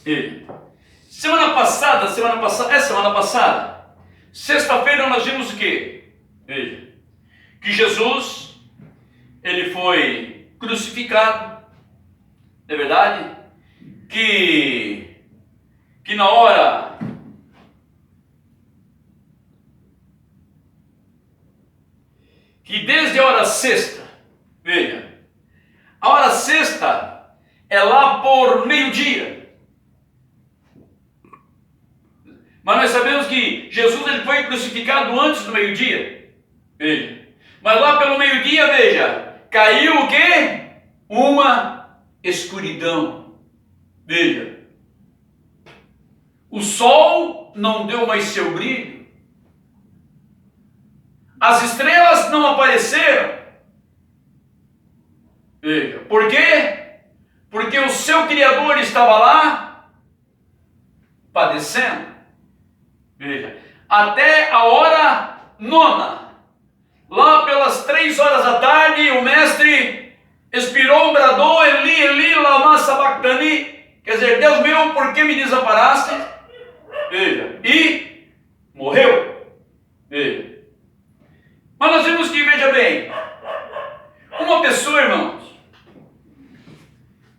E semana passada, sexta-feira nós vimos o quê? Veja, que Jesus, ele foi crucificado, é verdade? Que na hora que desde a hora sexta, veja, a hora sexta é lá por meio-dia. Mas nós sabemos que Jesus ele foi crucificado antes do meio-dia. Veja. Mas lá pelo meio-dia, veja, caiu o quê? Uma escuridão. Veja. O sol não deu mais seu brilho. As estrelas não apareceram. Veja. Por quê? Porque o seu Criador estava lá padecendo. Veja. Até a hora nona. Lá pelas 3 horas da tarde, o mestre expirou, bradou, Eli, Eli, lama sabachthani. Quer dizer, Deus meu, por que me desamparaste? Veja. E morreu. Veja. Mas nós vimos que, veja bem, uma pessoa, irmãos,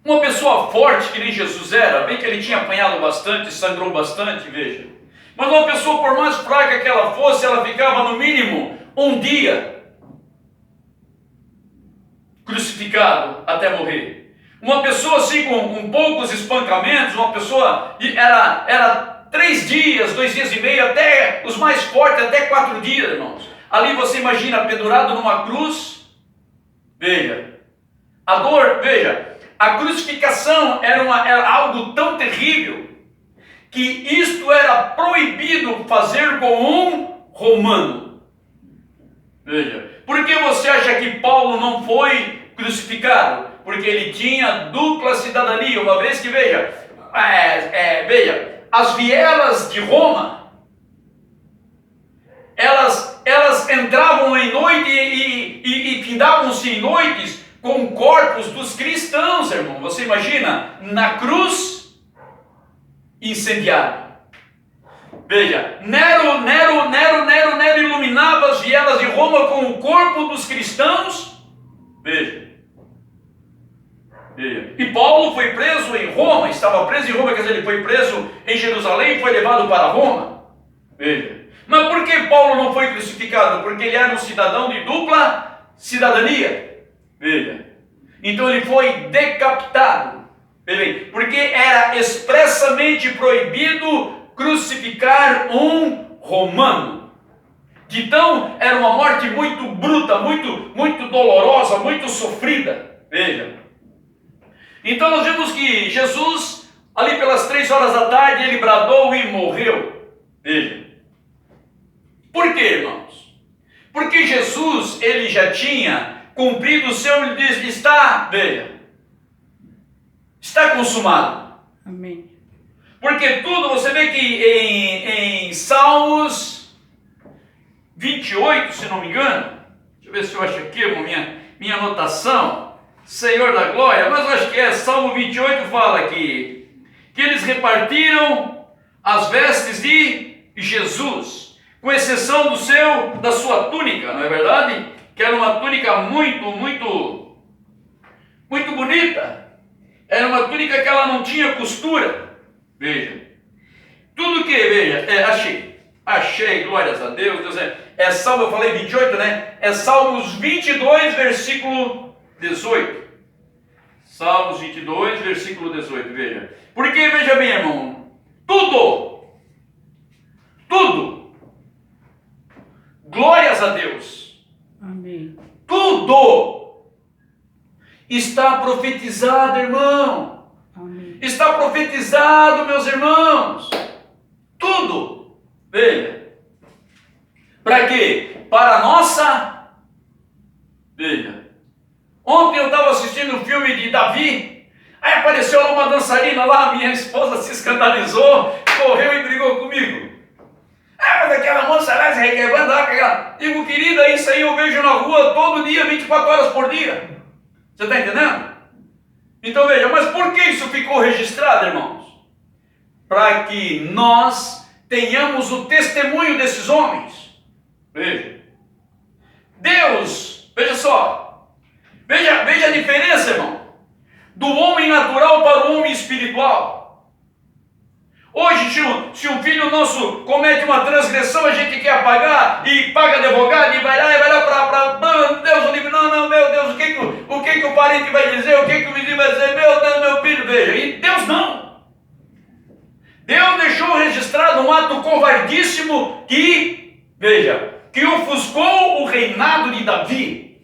uma pessoa forte que nem Jesus era, bem que ele tinha apanhado bastante, sangrou bastante, veja. Mas uma pessoa, por mais fraca que ela fosse, ela ficava no mínimo um dia crucificado até morrer. Uma pessoa assim com poucos espancamentos, uma pessoa era 3 dias, 2 dias e meio, até os mais fortes, até 4 dias, irmãos. Ali você imagina pendurado numa cruz. Veja, a dor, veja, a crucificação era algo tão terrível que isto era proibido fazer com um romano. Veja, por que você acha que Paulo não foi crucificado? Porque ele tinha dupla cidadania, uma vez que, veja, veja, as vielas de Roma, elas entravam em noite e findavam-se em noites com corpos dos cristãos, irmão. Você imagina, na cruz, incendiado. Veja, Nero iluminava as vielas de Roma com o corpo dos cristãos. Veja. E Paulo foi preso em Roma, estava preso em Roma, quer dizer, ele foi preso em Jerusalém e foi levado para Roma. Veja. Mas por que Paulo não foi crucificado? Porque ele era um cidadão de dupla cidadania. Veja. Então ele foi decapitado. Veja. Porque era expressamente proibido crucificar um romano. Então era uma morte muito bruta, muito dolorosa, muito sofrida. Veja. Então nós vimos que Jesus, ali pelas 3 horas da tarde, ele bradou e morreu. Veja. Por quê, irmãos? Porque Jesus, ele já tinha cumprido o seu, ele diz, veja, está consumado. Amém. Porque tudo, você vê que em Salmos 28, se não me engano, deixa eu ver se eu acho aqui minha anotação, Senhor da Glória, mas eu acho que Salmo 28 fala que eles repartiram as vestes de Jesus, com exceção da sua túnica, não é verdade? Que era uma túnica muito bonita. Era uma túnica que ela não tinha costura. Veja. Tudo que, veja, achei, glórias a Deus. Salmo, eu falei 28, né? É Salmos 22, versículo 18. Salmos 22, versículo 18, veja. Porque, veja bem, irmão, tudo, glórias a Deus. Amém. Tudo está profetizado, irmão. Amém. Está profetizado, meus irmãos. Tudo. Veja. Para quê? Para a nossa. Veja. Ontem eu estava assistindo o filme de Davi. Aí apareceu lá uma dançarina lá, minha esposa se escandalizou, correu e brigou comigo. Mas aquela moça lá se requebrando lá, digo, querida, isso aí eu vejo na rua todo dia, 24 horas por dia. Você está entendendo? Então veja, mas por que isso ficou registrado, irmãos? para que nós tenhamos o testemunho desses homens. Veja. Deus, veja só. Veja a diferença, irmão. Do homem natural para o homem espiritual. Hoje, se um filho nosso comete uma transgressão, a gente quer apagar e paga advogado e vai lá para Deus livre. Não, meu Deus, o que o parente vai dizer, o que o vizinho vai dizer, meu Deus, meu filho, veja. E Deus não. Deus deixou registrado um ato covardíssimo que, veja, que ofuscou o reinado de Davi.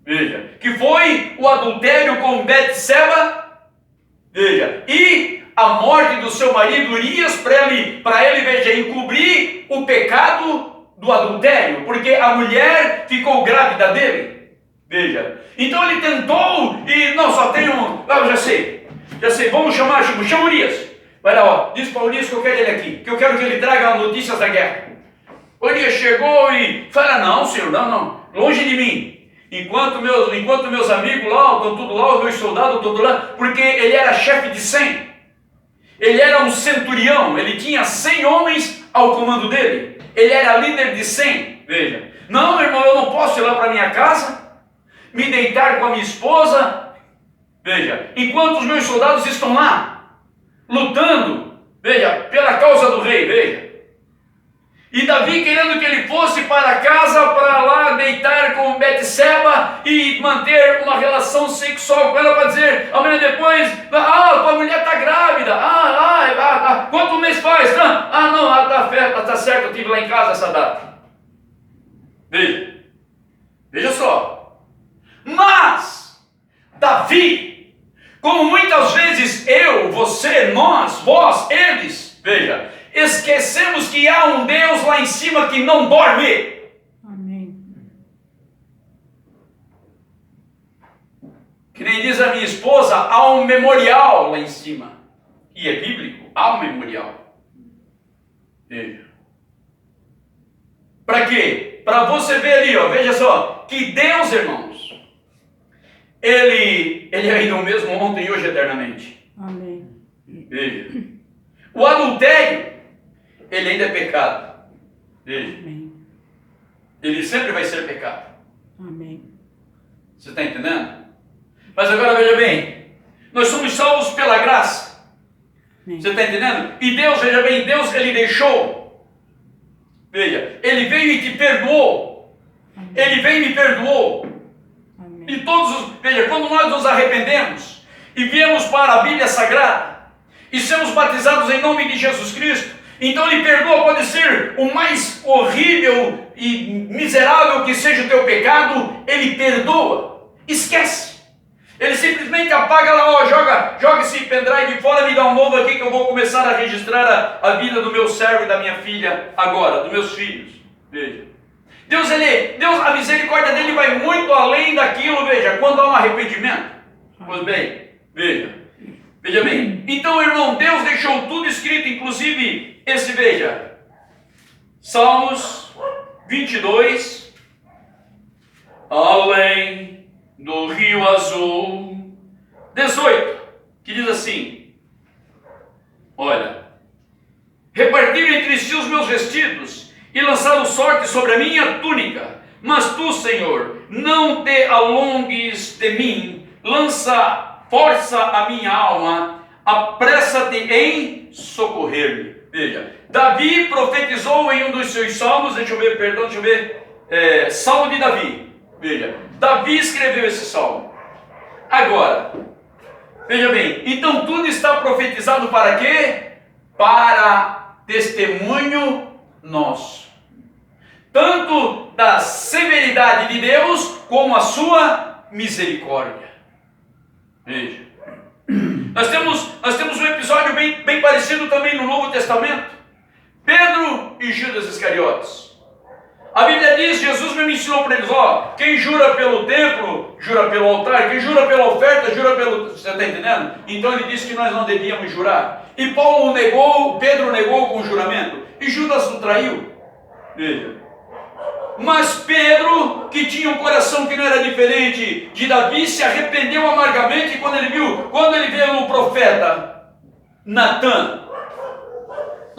Veja, que foi o adultério com Betseba. Veja, e a morte do seu marido Urias, para ele, veja, encobrir o pecado do adultério, porque a mulher ficou grávida dele. Veja, então ele tentou, e não, só tem um, eu já sei, vamos chamar, chama Urias. Vai lá, ó, diz para Urias que eu quero ele aqui, que eu quero que ele traga notícias da guerra. Urias chegou e fala, não, senhor, não, longe de mim. Enquanto meus amigos lá, estão tudo lá, os meus soldados estão tudo lá, porque ele era chefe de 100. Ele era um centurião, ele tinha 100 homens ao comando dele. Ele era líder de 100, veja. Não, irmão, eu não posso ir lá para minha casa, me deitar com a minha esposa, veja, enquanto os meus soldados estão lá, lutando, veja, pela causa do rei, veja. E Davi querendo que ele fosse para casa, para lá deitar com Betseba e manter uma relação sexual com ela, para dizer, amanhã depois, tua mulher está grávida, quanto mês faz? Tá certo, eu estive lá em casa essa data. Veja só. Mas, Davi, como muitas vezes eu, você, nós, vós, eles, veja, esquecemos que há um Deus lá em cima que não dorme. Amém. Que nem diz a minha esposa, há um memorial lá em cima. E é bíblico, há um memorial. Veja. Para quê? Para você ver ali, ó, veja só, que Deus, irmãos, Ele é ainda o mesmo ontem e hoje eternamente. Amém. Veja. O adultério, ele ainda é pecado. Veja. Amém. Ele sempre vai ser pecado. Amém. Você está entendendo? Mas agora veja bem, nós somos salvos pela graça. Amém. Você está entendendo? E Deus, veja bem, Deus, ele deixou. Veja, ele veio e te perdoou. Amém. Ele veio e me perdoou. Amém. E veja, quando nós nos arrependemos e viemos para a Bíblia Sagrada e somos batizados em nome de Jesus Cristo, então Ele perdoa. Pode ser o mais horrível e miserável que seja o teu pecado, Ele perdoa. Esquece. Ele simplesmente apaga lá, ó, joga esse pendrive fora, me dá um novo aqui que eu vou começar a registrar a vida do meu servo e da minha filha agora, dos meus filhos. Veja. Deus, a misericórdia dele vai muito além daquilo, veja, quando há um arrependimento. Pois bem, veja bem. Então, irmão, Deus deixou tudo escrito, inclusive esse, veja, Salmos 22, além do rio azul, 18, que diz assim, olha, repartiram entre si os meus vestidos e lançaram sorte sobre a minha túnica, mas tu, Senhor, não te alongues de mim, força a minha alma, apressa-te em socorrer-me. Veja, Davi profetizou em um dos seus salmos, Salmo de Davi. Veja, Davi escreveu esse salmo. Agora, veja bem, então tudo está profetizado para quê? Para testemunho nosso. Tanto da severidade de Deus, como a sua misericórdia. Veja. Nós temos um episódio bem parecido também no Novo Testamento. Pedro e Judas Iscariotes. A Bíblia diz, Jesus me ensinou para eles, ó, quem jura pelo templo, jura pelo altar, quem jura pela oferta, jura pelo... Você está entendendo? Então ele disse que nós não devíamos jurar. E Pedro negou com o juramento. E Judas o traiu. Veja. Mas Pedro, que tinha um coração que não era diferente de Davi, se arrependeu amargamente quando ele viu o profeta Natã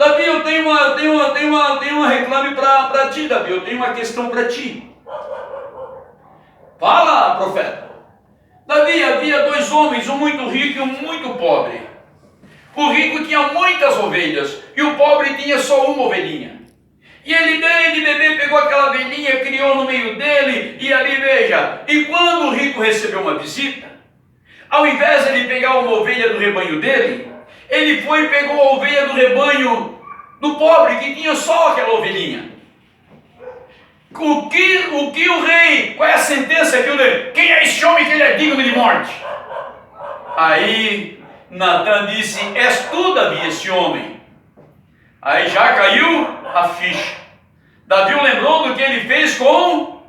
Davi, eu tenho uma reclame para ti, Davi, eu tenho uma questão para ti. Fala, profeta. Davi, havia dois homens, um muito rico e um muito pobre. O rico tinha muitas ovelhas e o pobre tinha só uma ovelhinha. E ele deu de bebê, pegou aquela ovelhinha, criou no meio dele, e ali, veja, e quando o rico recebeu uma visita, ao invés de ele pegar uma ovelha do rebanho dele, ele foi e pegou a ovelha do rebanho do pobre, que tinha só aquela ovelhinha. O que o rei, qual é a sentença que o rei? Quem é esse homem que ele é digno de morte? Aí Natan disse, és tu, Davi, esse homem. Aí já caiu a ficha. Davi lembrou do que ele fez com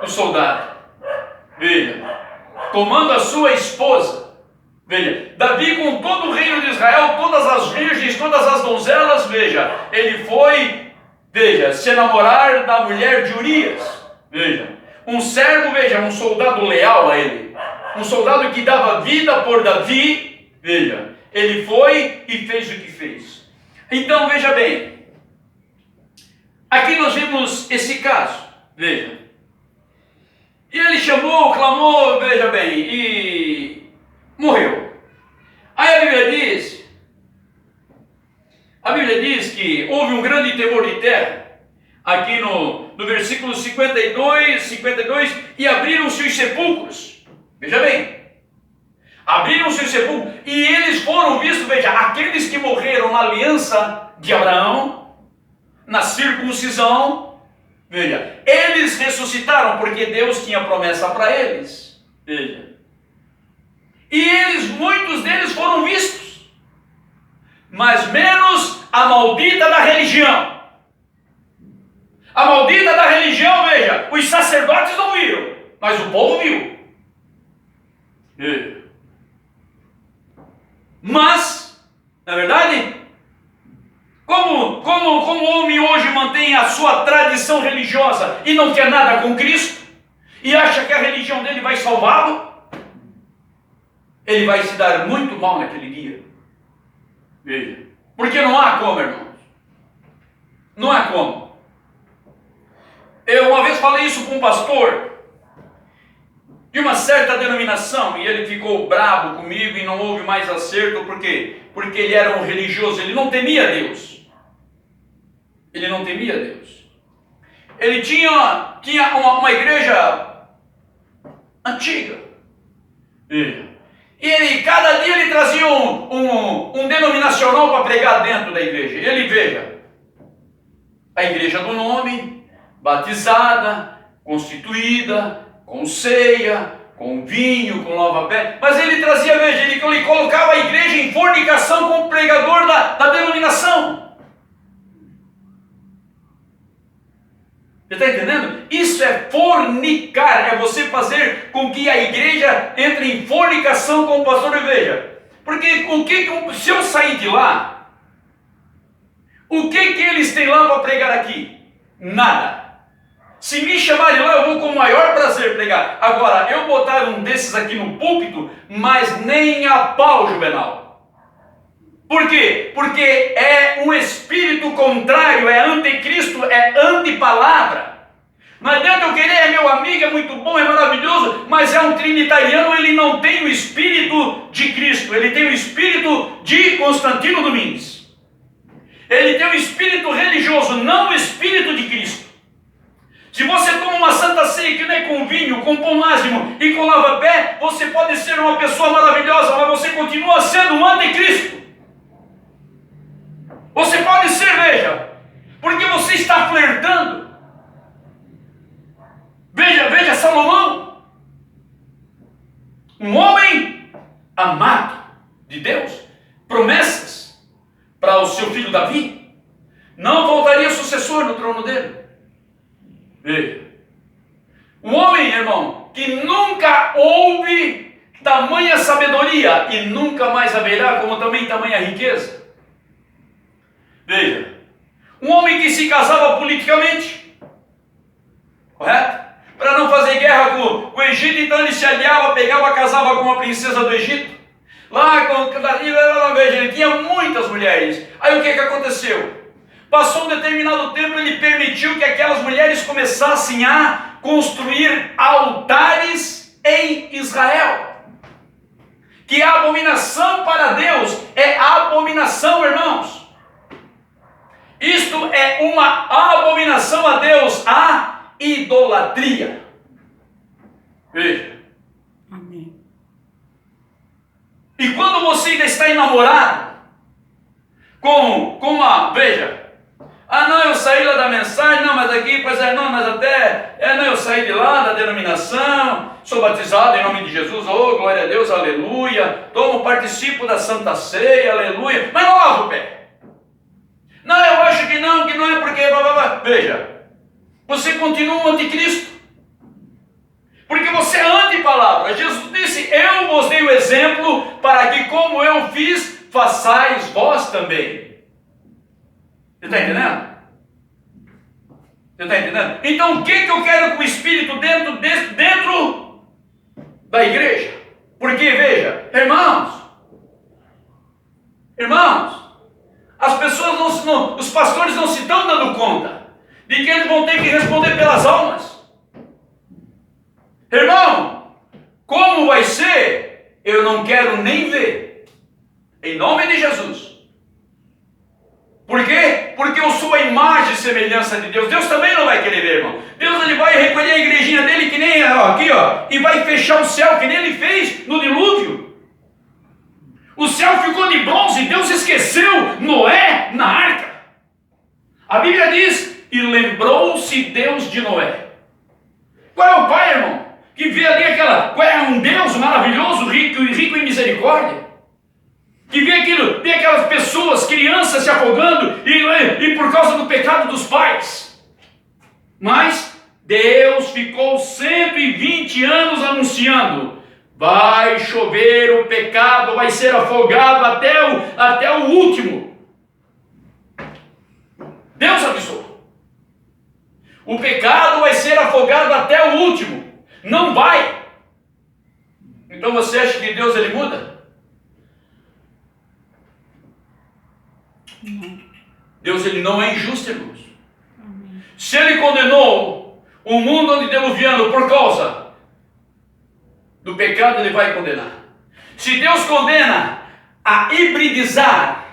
o soldado. Veja, tomando a sua esposa. Veja, Davi com todo o reino de Israel, todas as virgens, todas as donzelas, veja, ele foi, veja, se enamorar da mulher de Urias. Veja, um servo, veja, um soldado leal a ele. Um soldado que dava vida por Davi, veja, ele foi e fez o que fez. Então, veja bem, aqui nós vemos esse caso, veja. E ele chamou, clamou, veja bem, e morreu. Aí a Bíblia diz que houve um grande temor de terra, aqui no versículo 52, e abriram-se os sepulcros. Veja bem. Abriram-se os sepulcros e eles foram vistos, veja, aqueles que morreram na aliança de Abraão, na circuncisão, veja, eles ressuscitaram porque Deus tinha promessa para eles, veja. E muitos deles foram vistos, mas menos a maldita da religião. A maldita da religião, veja, os sacerdotes não viram, mas o povo viu. Veja. Mas, na verdade, como o homem hoje mantém a sua tradição religiosa e não quer nada com Cristo, e acha que a religião dele vai salvá-lo, ele vai se dar muito mal naquele dia. Veja, porque não há como, irmãos. Não há como. Eu uma vez falei isso com um pastor de uma certa denominação, e ele ficou bravo comigo e não houve mais acerto. Por quê? Porque ele era um religioso, ele não temia Deus. Ele não temia Deus. Ele tinha uma igreja antiga. E ele, cada dia ele trazia um denominacional para pregar dentro da igreja. E ele, veja, a igreja do nome, batizada, constituída, com ceia, com vinho, com nova pele. Mas ele trazia, veja, ele colocava a igreja em fornicação com o pregador da denominação. Você está entendendo? Isso é fornicar, é você fazer com que a igreja entre em fornicação com o pastor. E veja, porque se eu sair de lá, o que eles têm lá para pregar aqui? Nada. Se me chamarem lá, eu vou com o maior prazer pregar. Agora, eu botar um desses aqui no púlpito, mas nem a pau, Juvenal. Por quê? Porque é um espírito contrário, é anticristo, é antipalavra. Não adianta eu querer, é meu amigo, é muito bom, é maravilhoso, mas é um trinitariano, ele não tem o espírito de Cristo, ele tem o espírito de Constantino Domingues. Ele tem o espírito religioso, não o espírito de Cristo. Se você toma uma santa ceia que nem com vinho, com pão ázimo e com lava-pé, você pode ser uma pessoa maravilhosa, mas você continua sendo um anticristo. Você pode ser, veja, porque você está flertando. Veja Salomão, um homem amado de Deus, promessas para o seu filho Davi, não voltaria sucessor no trono dele. Veja, um homem, irmão, que nunca houve tamanha sabedoria e nunca mais haverá como também tamanha riqueza. Veja, um homem que se casava politicamente, correto? Para não fazer guerra com o Egito, então ele se aliava, pegava, casava com uma princesa do Egito. Veja, ele tinha muitas mulheres. Aí o que aconteceu? Passou um determinado tempo, ele permitiu que aquelas mulheres começassem a construir altares em Israel. Que a abominação para Deus é abominação, irmãos. Isto é uma abominação a Deus, a idolatria. Veja. Amém. E quando você ainda está enamorado com uma, veja, não, eu saí lá da mensagem, não, mas aqui, pois é, não, mas até, não, eu saí de lá da denominação, sou batizado em nome de Jesus, oh, glória a Deus, aleluia, participo da Santa Ceia, aleluia, mas não lavo o pé. Não, eu acho que não é porque, veja, você continua um anticristo, porque você é anti-palavra. Jesus disse, eu vos dei o exemplo para que como eu fiz, façais vós também. Você está entendendo? Você está entendendo? Então o que eu quero com o Espírito dentro da igreja? Porque, veja, irmãos, as pessoas os pastores não se estão dando conta de que eles vão ter que responder pelas almas. Irmão, como vai ser? Eu não quero nem ver. Em nome de Jesus. Por quê? Porque eu sou a imagem e semelhança de Deus. Deus também não vai querer ver, irmão. Deus ele vai recolher a igrejinha dele que nem aqui, e vai fechar o céu que nem ele fez no dilúvio. O céu ficou de bronze, Deus esqueceu Noé na arca. A Bíblia diz, e lembrou-se Deus de Noé. Qual é o pai, irmão? Que vê ali um Deus maravilhoso, rico em misericórdia. Que vê aquelas pessoas, crianças se afogando e por causa do pecado dos pais. Mas Deus ficou 120 anos anunciando, vai chover o pecado, vai ser afogado até o último. Deus avisou. O pecado vai ser afogado até o último. Não vai. Então você acha que Deus ele muda? Não. Deus ele não é injusto, irmãos. Amém. Se ele condenou o mundo antediluviano por causa do pecado, ele vai condenar. Se Deus condena a hibridizar,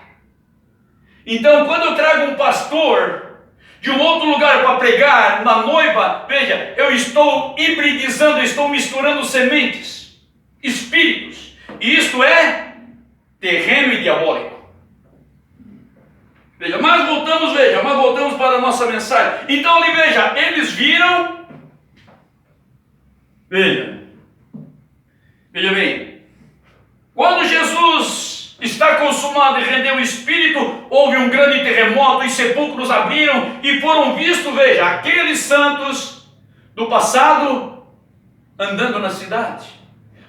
então quando eu trago um pastor de um outro lugar para pregar na noiva, veja, eu estou hibridizando, eu estou misturando sementes, espíritos, e isto é terreno e diabólico. Veja, mas voltamos para a nossa mensagem. Então ali, veja, eles viram, veja bem, quando Jesus está consumado e rendeu o Espírito, houve um grande terremoto, os sepulcros abriram e foram vistos, veja, aqueles santos do passado andando na cidade.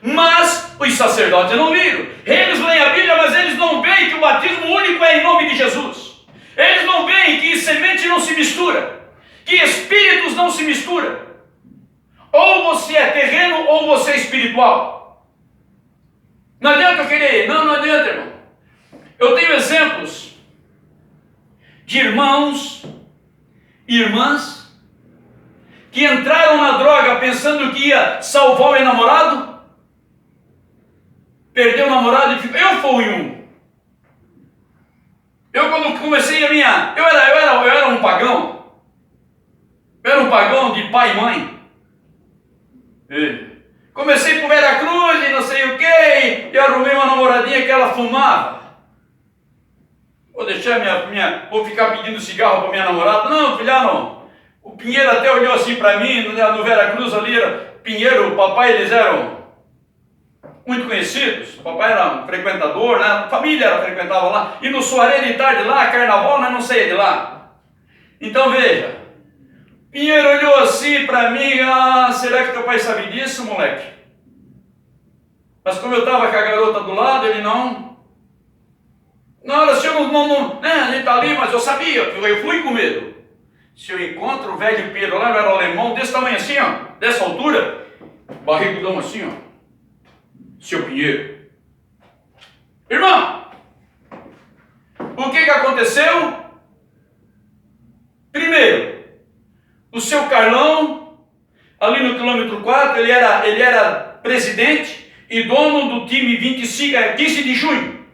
Mas os sacerdotes não viram. Eles leem a Bíblia, mas eles não veem que o batismo único é em nome de Jesus. Eles não veem que semente não se mistura, que espíritos não se misturam. Ou você é terreno ou você é espiritual. Não adianta eu querer, não adianta, irmão. Eu tenho exemplos de irmãos e irmãs que entraram na droga pensando que ia salvar o enamorado, perdeu o namorado e ficou. Eu fui um. Eu quando comecei eu era um pagão. Eu era um pagão de pai e mãe. Comecei por Veracruz e não sei o que, e arrumei uma namoradinha que ela fumava. Vou deixar vou ficar pedindo cigarro para minha namorada? Não, filha, não. O Pinheiro até olhou assim para mim, no Veracruz ali, Pinheiro, o papai, eles eram muito conhecidos. O papai era um frequentador, né? A família frequentava lá. E no soirée de tarde lá, carnaval, nós não saía de lá. Então veja, Pinheiro olhou assim para mim, será que teu pai sabe disso, moleque? Mas como eu estava com a garota do lado, ele não, se eu não, ele está ali, mas eu sabia, eu fui com medo. Se eu encontro o velho Pedro lá, era alemão, desse tamanho assim, dessa altura, barrigudão assim, seu Pinheiro. Irmão, aconteceu? Primeiro, o seu Carlão, ali no quilômetro 4, ele era presidente e dono do time 25, 15 de junho.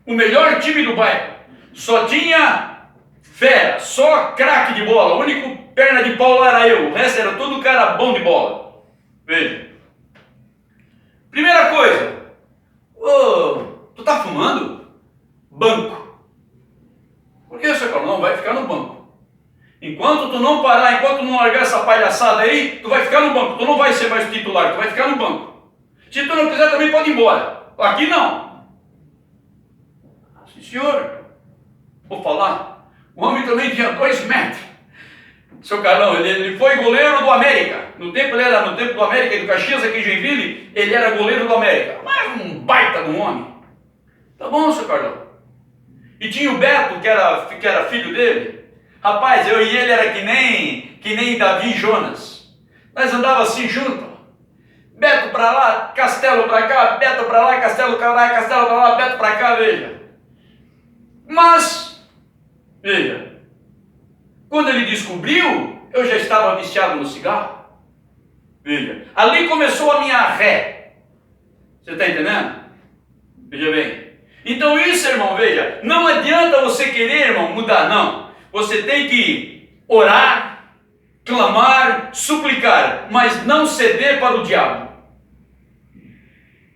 O melhor time do bairro. Só tinha fera, só craque de bola. O único perna de pau era eu. O resto era todo cara bom de bola. Veja. Primeira coisa. Tu tá fumando? Banco. Por que, seu Carlão? Vai ficar no banco. Enquanto tu não parar, enquanto tu não largar essa palhaçada aí, tu vai ficar no banco. Tu não vai ser mais titular, tu vai ficar no banco. Se tu não quiser, também pode ir embora. Aqui não. Sim, senhor. Vou falar. O homem também tinha 2 metros. Seu Carlão, ele foi goleiro do América. No tempo do América, do Caxias, aqui em Joinville, ele era goleiro do América. Mas um baita de um homem. Tá bom, seu Carlão. E tinha o Beto, que era filho dele. Rapaz, eu e ele era que nem Davi e Jonas. Nós andávamos assim junto. Beto pra lá, Castelo pra cá, Beto pra lá, Castelo pra lá, Castelo pra lá, Beto pra cá, veja. Mas, veja, quando ele descobriu, eu já estava viciado no cigarro. Veja, ali começou a minha ré. Você está entendendo? Veja bem. Então isso, irmão, veja, não adianta você querer, irmão, mudar, não. Você tem que orar, clamar, suplicar, mas não ceder para o diabo.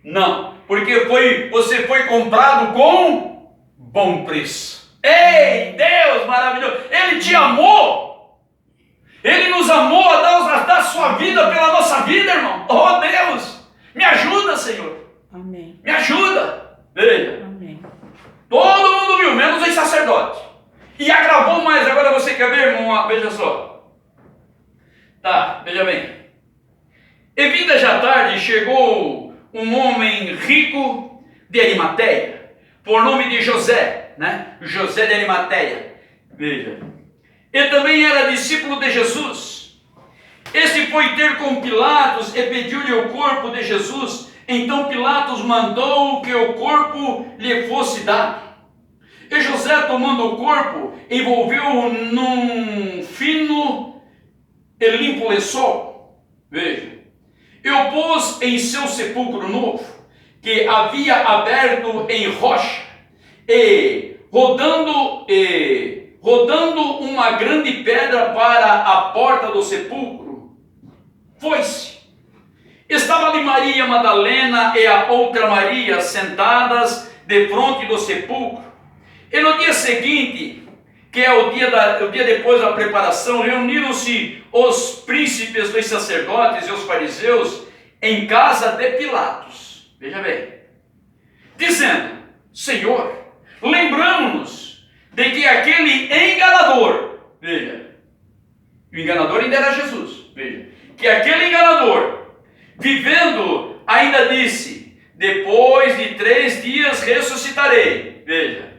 Não, porque você foi comprado com bom preço. Ei, Deus maravilhoso, Ele te amou. Ele nos amou a dar sua vida pela nossa vida, irmão. Oh, Deus, me ajuda, Senhor. Amém. Me ajuda. Veja. Amém. Todo mundo viu, menos os sacerdotes. E agravou mais. Agora você quer ver, irmão? Veja só. Tá, veja bem. E vinda já tarde, chegou um homem rico de Arimateia, por nome de José, né? José de Arimateia. Veja. Ele também era discípulo de Jesus. Este foi ter com Pilatos e pediu-lhe o corpo de Jesus. Então Pilatos mandou que o corpo lhe fosse dado. E José, tomando o corpo, envolveu-o num fino e limpo lençol. Veja. E o pôs em seu sepulcro novo, que havia aberto em rocha, e rodando uma grande pedra para a porta do sepulcro, foi-se. Estava ali Maria Madalena e a outra Maria sentadas defronte do sepulcro. E no dia seguinte, que é o dia depois da preparação, reuniram-se os príncipes dos sacerdotes e os fariseus em casa de Pilatos. Veja bem. Dizendo: Senhor, lembramos-nos de que aquele enganador, veja, o enganador ainda era Jesus, veja, que aquele enganador, vivendo, ainda disse: depois de 3 dias ressuscitarei. Veja.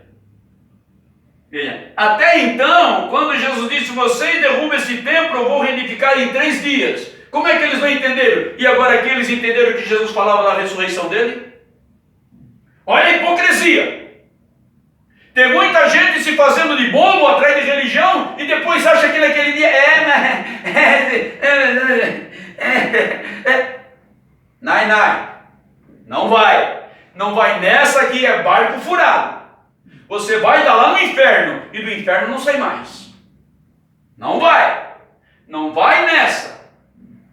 Veja. Até então, quando Jesus disse: vocês derrubam esse templo, eu vou reedificar em 3 dias. Como é que eles não entenderam? E agora que eles entenderam que Jesus falava da ressurreição dele? Olha a hipocrisia. Tem muita gente se fazendo de bobo atrás de religião e depois acha que naquele dia não vai. Não vai nessa que é barco furado. Você vai dar lá no inferno e do inferno não sai mais. Não vai. Não vai nessa.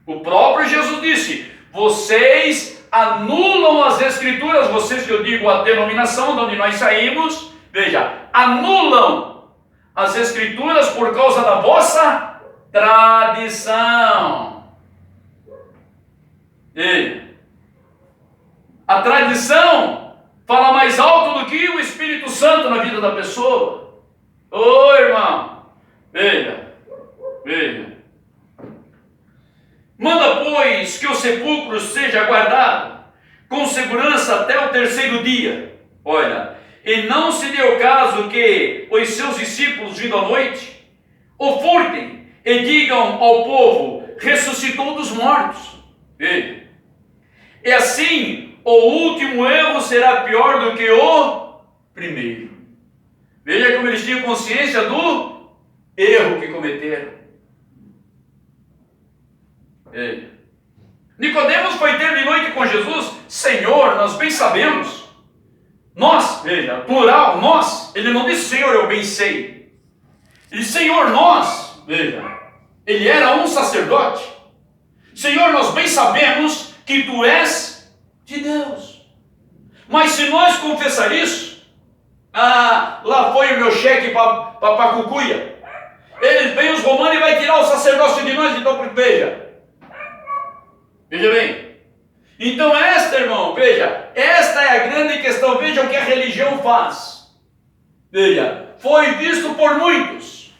O próprio Jesus disse: vocês anulam as escrituras, vocês que eu digo a denominação de onde nós saímos, veja, anulam as escrituras por causa da vossa tradição. E a tradição fala mais alto do que o Espírito Santo na vida da pessoa. Ô irmão, veja. Manda, pois, que o sepulcro seja guardado com segurança até o 3º dia. Olha, e não se dê o caso que os seus discípulos, vindo à noite, o furtem e digam ao povo: ressuscitou dos mortos. Veja. E assim, o último erro será pior do que o primeiro. Veja como eles tinham consciência do erro que cometeram. Veja. Nicodemos foi ter de noite com Jesus. Senhor, nós bem sabemos. Nós, veja, plural, nós. Ele não disse Senhor, eu bem sei. Ele disse Senhor, nós. Veja, ele era um sacerdote. Senhor, nós bem sabemos que tu és de Deus. Mas se nós confessar isso, lá foi o meu cheque para Cucuia. Eles vêm os romanos e vai tirar o sacerdócio de nós. Então, veja bem. Então esta, irmão, veja, esta é a grande questão. Veja o que a religião faz. Veja, foi visto por muitos.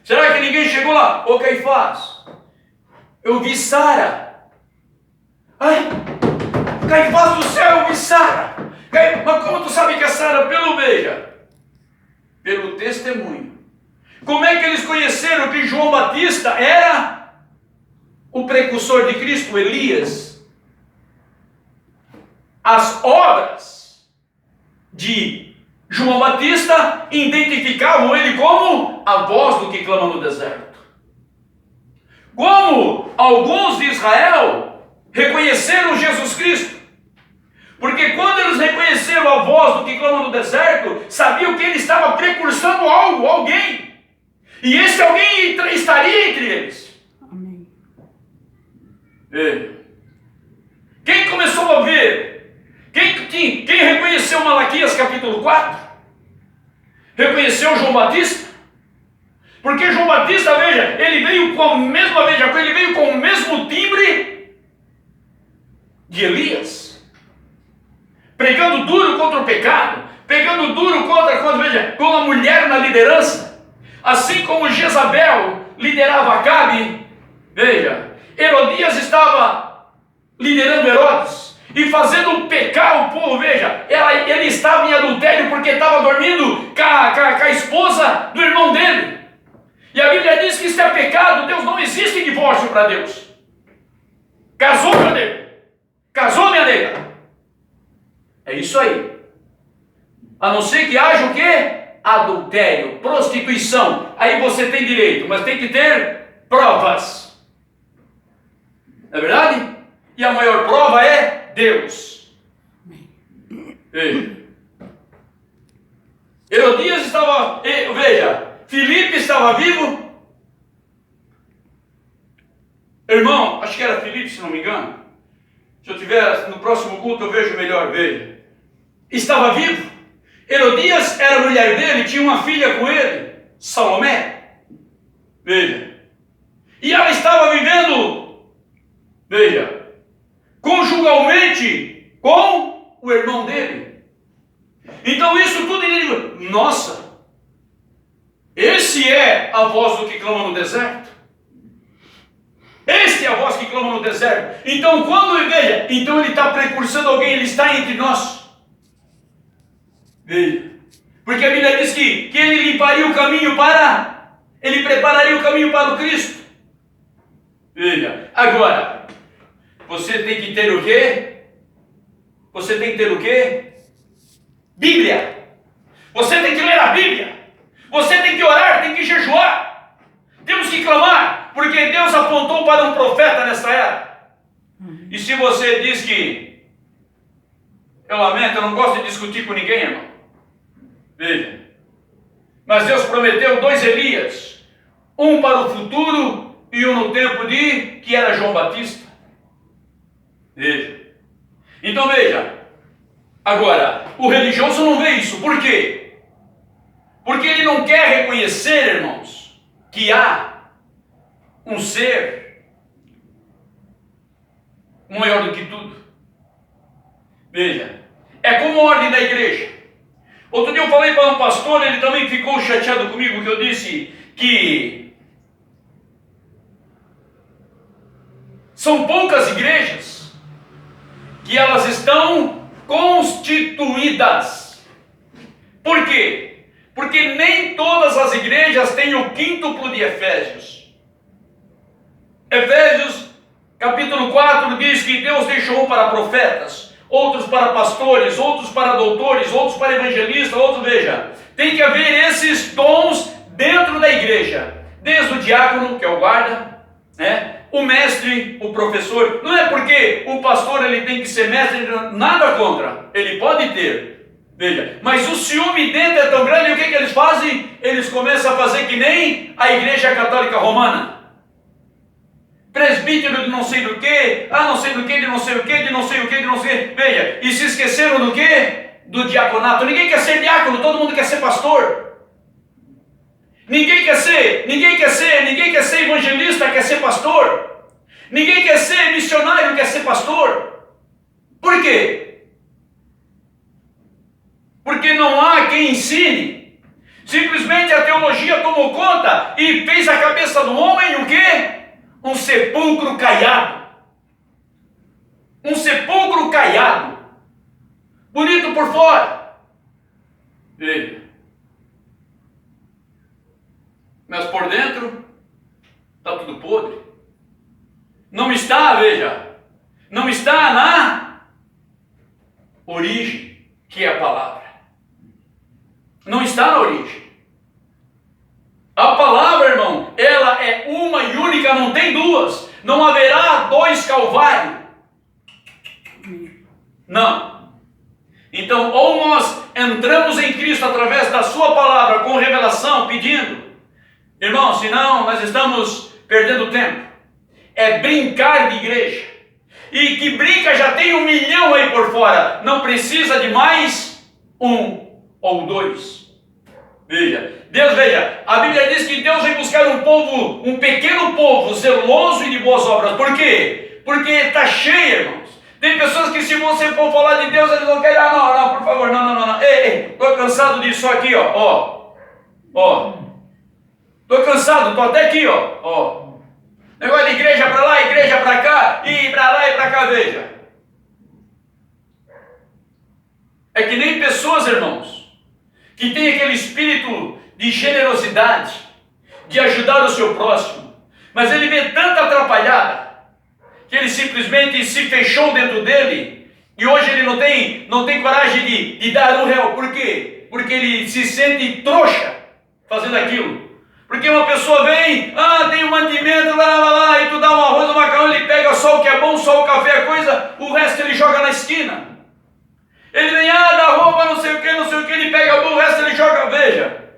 Será que ninguém chegou lá? Ô Caifás, eu vi Sara. Ai, Caifás do céu, eu vi Sara. Mas como tu sabe que é Sara? Pelo testemunho. Como é que eles conheceram que João Batista era o precursor de Cristo, Elias? As obras de João Batista identificavam ele como a voz do que clama no deserto. Como alguns de Israel reconheceram Jesus Cristo. Porque quando eles reconheceram a voz do que clama no deserto, sabiam que ele estava precursando algo, alguém. E esse alguém estaria entre eles. Amém. Quem começou a ver? Quem reconheceu Malaquias capítulo 4? Reconheceu João Batista? Porque João Batista, veja, ele veio com a mesma, ele veio com o mesmo timbre de Elias. Pregando duro contra o pecado, pegando duro contra com a mulher na liderança. Assim como Jezabel liderava Acabe, veja, Herodias estava liderando Herodes e fazendo pecar o povo. Veja, ele estava em adultério porque estava dormindo com a esposa do irmão dele. E a Bíblia diz que isso é pecado. Deus, não existe divórcio para Deus. Casou, meu nego. Casou, minha nega. É isso aí. A não ser que haja o quê? Adultério, prostituição. Aí você tem direito, mas tem que ter provas. Não é verdade? E a maior prova é Deus. Herodias estava, veja, Filipe estava vivo. Irmão, acho que era Filipe, se não me engano. Se eu tiver no próximo culto eu vejo melhor, veja. Estava vivo. Herodias era a mulher dele, tinha uma filha com ele, Salomé. Veja. E ela estava vivendo, veja, conjugalmente com o irmão dele. Então isso tudo ele diz, nossa, esse é a voz do que clama no deserto. Esta é a voz que clama no deserto. Então quando veja, então ele está precursando alguém, ele está entre nós. Veja. Porque a Bíblia diz que ele limparia o caminho ele prepararia o caminho para o Cristo. Veja, agora, você tem que ter o quê? Você tem que ter o quê? Bíblia. Você tem que ler a Bíblia. Você tem que orar, tem que jejuar. Temos que clamar, porque Deus apontou para um profeta nessa era. E se você diz que, eu lamento, eu não gosto de discutir com ninguém, irmão. Veja. Mas Deus prometeu 2 Elias, um para o futuro e um no tempo que era João Batista. Veja. Então veja. Agora, o religioso não vê isso. Por quê? Porque ele não quer reconhecer, irmãos, que há um ser maior do que tudo. Veja. É como a ordem da igreja. Outro dia eu falei para um pastor, ele também ficou chateado comigo, que eu disse que são poucas igrejas que elas estão constituídas. Por quê? Porque nem todas as igrejas têm o quíntuplo de Efésios. Efésios capítulo 4 diz que Deus deixou um para profetas, outros para pastores, outros para doutores, outros para evangelistas, outros, veja, Tem que haver esses dons dentro da igreja. Desde o diácono, que é o guarda, né? O mestre, o professor. Não é porque o pastor ele tem que ser mestre, nada contra. Ele pode ter. Veja, mas o ciúme dentro é tão grande, e o que eles fazem? Eles começam a fazer que nem a Igreja Católica Romana. Presbítero de não sei do que, não sei do que, de não sei o que, de não sei o que, de não sei o que. Veja, e se esqueceram do que? Do diaconato. Ninguém quer ser diácono, todo mundo quer ser pastor. Ninguém quer ser evangelista, quer ser pastor. Ninguém quer ser missionário, quer ser pastor. Por quê? Porque não há quem ensine. Simplesmente a teologia tomou conta e fez a cabeça do homem o quê? Um sepulcro caiado. Um sepulcro caiado. Bonito por fora. Veja. Mas por dentro está tudo podre. Não está, veja. Não está na origem, que é a palavra. Não está na origem. A palavra, irmão, ela é uma e única, não tem duas. Não haverá dois Calvários. Não. Então, ou nós entramos em Cristo através da sua palavra, com revelação, pedindo. Irmão, senão nós estamos perdendo tempo. É brincar de igreja. E que brinca já tem 1 milhão aí por fora. Não precisa de mais 1 ou 2. Veja, a Bíblia diz que Deus vem buscar um povo, um pequeno povo, zeloso e de boas obras. Por quê? Porque está cheio, irmãos. Tem pessoas que se você for falar de Deus, eles não querem, não, por favor, não. Ei, estou cansado disso aqui, ó. Estou cansado, estou até aqui, ó. Negócio de igreja para lá, igreja para cá, e para lá e para cá, veja. É que nem pessoas, irmãos, que tem aquele espírito de generosidade, de ajudar o seu próximo, mas ele vê tanta atrapalhada, que ele simplesmente se fechou dentro dele, e hoje ele não tem coragem de dar R$1. Por quê? Porque ele se sente trouxa fazendo aquilo. Porque uma pessoa vem, tem um mantimento, lá, e tu dá um arroz, um macarrão, ele pega só o que é bom, só o café, a coisa, o resto ele joga na esquina. Ele vem, dá roupa, não sei o que, ele pega o resto ele joga, veja.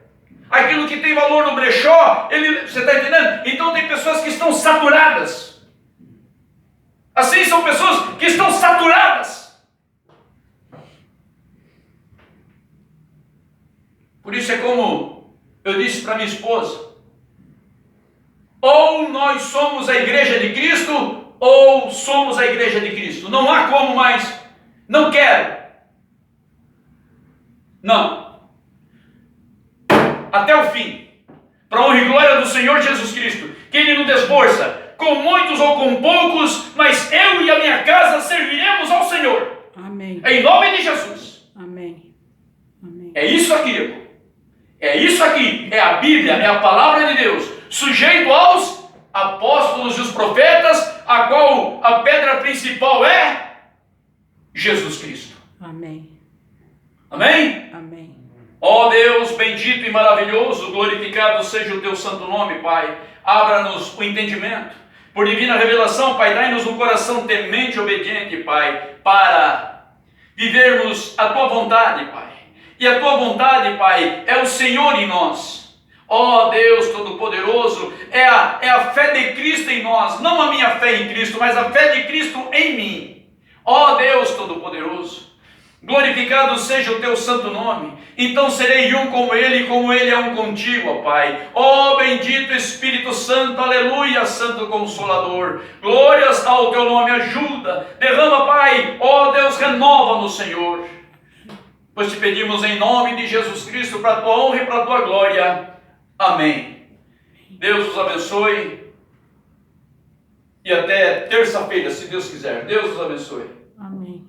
Aquilo que tem valor no brechó, você está entendendo? Então tem pessoas que estão saturadas. Assim são pessoas que estão saturadas. Por isso é como eu disse para minha esposa. Ou nós somos a igreja de Cristo, ou somos a igreja de Cristo. Não há como mais. Não quero. Não. Até o fim. Para a honra e glória do Senhor Jesus Cristo. Que Ele nos desforça. Com muitos ou com poucos, mas eu e a minha casa serviremos ao Senhor. Amém. Em nome de Jesus. Amém. Amém. É isso aqui, irmão. É isso aqui. É a Bíblia, é a palavra de Deus. Sujeito aos apóstolos e os profetas, a qual a pedra principal é Jesus Cristo. Amém. Amém? Amém. Ó Deus bendito e maravilhoso, glorificado seja o teu santo nome, Pai. Abra-nos o entendimento. Por divina revelação, Pai, dai-nos um coração temente e obediente, Pai, para vivermos a tua vontade, Pai. E a tua vontade, Pai, é o Senhor em nós. Ó Deus Todo-Poderoso, é a fé de Cristo em nós, não a minha fé em Cristo, mas a fé de Cristo em mim. Ó Deus Todo-Poderoso, glorificado seja o teu santo nome. Então serei um como ele é um contigo, ó Pai. Ó bendito Espírito Santo, aleluia, Santo Consolador. Glórias ao teu nome, ajuda, derrama, Pai. Ó Deus, renova-nos, Senhor. Pois te pedimos em nome de Jesus Cristo, para a tua honra e para a tua glória. Amém. Deus os abençoe. E até terça-feira, se Deus quiser. Deus os abençoe. Amém.